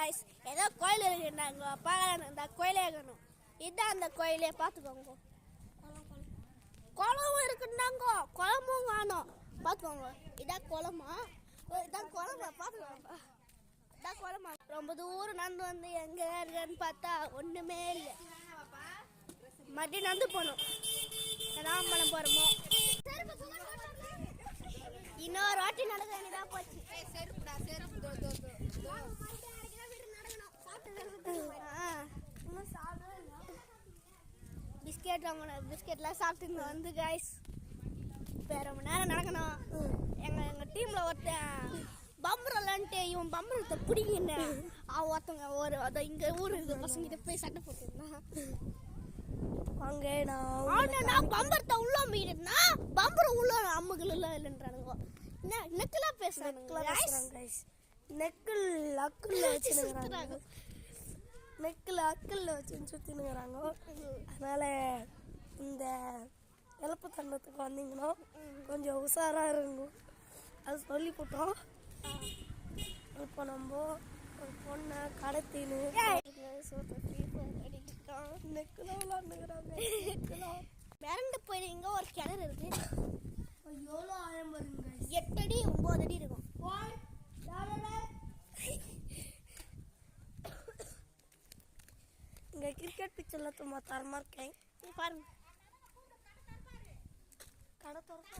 guys. ஏதோ கோயில் இருக்குன்னாங்க பார்க்கலாம். இந்த கோயிலே இருக்கணும். இதான் அந்த கோயிலே பார்த்துக்கோங்க. குளமும் இருக்குன்னாங்க. குளமும் காணும் பார்த்துக்கோங்க. இதான் குளமா? இதான் குளமா பார்த்துக்கோங்க. இதான் குளமா? ரொம்ப தூரம் நடந்து வந்து எங்கே இருக்குன்னு பார்த்தா ஒன்றுமே இல்லை. மறுபடியும் நடந்து போகணும். ராமபலம் போகிறோமோ இன்னொரு வாட்டி நடக்க வேண்டியதாக போச்சு. பிஸ்கெட் வாங்கணும். பிஸ்கெட்லாம் சாப்பிட்டு வந்து கைஸ் இப்போ ரொம்ப நேரம் நடக்கணும். எங்கள் டீமில் ஒருத்தன் பம்பரம்லான்ட்டு இவன் பம்பரத்தை பிடிக்கின்னு ஒருத்தவங்க ஒரு அதை இங்கே ஊர் இருக்க பசங்கிட்ட போய் சண்டை போட்டுருந்தான். அங்கே நான் பம்பரத்தை உள்ள அம்மிக்கிட்டேன்னா பம்பரம் உள்ள அம்முகள் எல்லாம் இல்லைன்றானுங்க. நெக்கெல்லாம் பேசுறாங்க. நெக்கில் அக்கில் வச்சுருக்கிறாங்க. நெக்கில் அக்கில் வச்சு சுற்றினுங்கிறாங்க. அதனால் இந்த இழப்பு தண்டத்துக்கு வந்தீங்கன்னா கொஞ்சம் உஷாராக இருக்கும். அது சொல்லி போட்டோம். இப்போ நம்ம ஒரு பொண்ணை கடத்தின்னு நெக்கில் விளாண்டுக்கிறாங்க. மிரண்டு போயிருங்க. ஒரு கிணறு இருக்கு. எவ்வளோ ஆழம் வருங்க? 8 அடி 9 அடி இருக்கும். இங்கே கிரிக்கெட் பிக்சரில் சும்மா தரமாக இருக்கேன். பாருங்க. கடை திறக்கா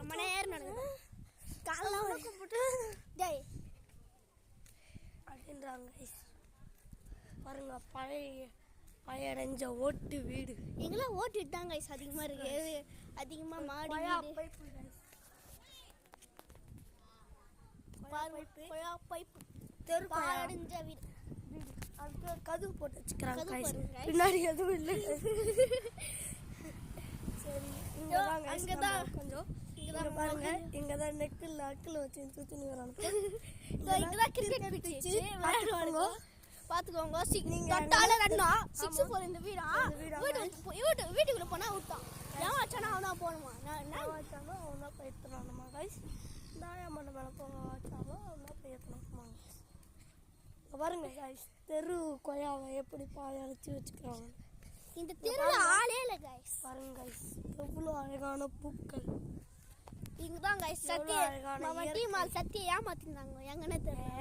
ரொம்ப நேரம் நடக்குது. காலெல்லாம் கூப்பிட்டு டேய் அப்படின்றாங்க. பாருங்க பழைய அடைஞ்ச ஓட்டு வீடு. எங்கெல்லாம் ஓட்டிட்டு தான் கைஸ் அதிகமாக இருக்கு. அதிகமாக மாடி பைப்பு தெரு அடைஞ்ச வீடு. அதுக்கு கதவு போட்டு வச்சுக்கிறாங்க. பின்னாடி எதுவும் இல்லை. சரி அங்கதான் கொஞ்சம் பாருங்க. இங்கதான் நெக்கில் அக்கில் வச்சு சுத்தினுங்கிறாங்க. பாத்துக்கோங்க. வீட்டுக்குள்ள போனா விட்டான். ஏன் வச்சானா அவனா போகணுமா? வச்சாலும் அவனா போயிட்டுறானுமா கைஸ். தாயாமண்ட மேலே போக வச்சாலும் அவனா போயிட்டுறானுமா. பாருங்க கைஸ் தெரு கொய்யாவை எப்படி பாய அழைச்சி வச்சுக்கிறாங்க. இந்த தெரு ஆளே இல்லை கைஸ். பாருங்க கைஸ் எவ்வளோ அழகான பூக்கள். இங்கதான் கைஸ் சத்திய டீமால் சத்திய ஏமாத்திருந்தாங்க. எங்கன்னு தெரியல.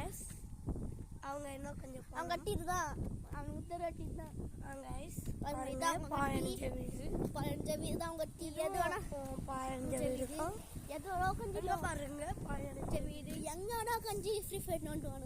அவங்க இன்னும் கொஞ்சம் அவங்க கட்டிட்டு தான் அவங்க தெரு கட்டிட்டு தான் கைஸ். பதினஞ்சு வீடு தான் அவங்க கட்டி. எது வேணா 15 வீடு தான். எது வேணா கொஞ்சம் பாருங்க 15 வீடு. எங்க வேணா கஞ்சி ஃப்ரீ ஃபயர் நோண்டுவானுங்க.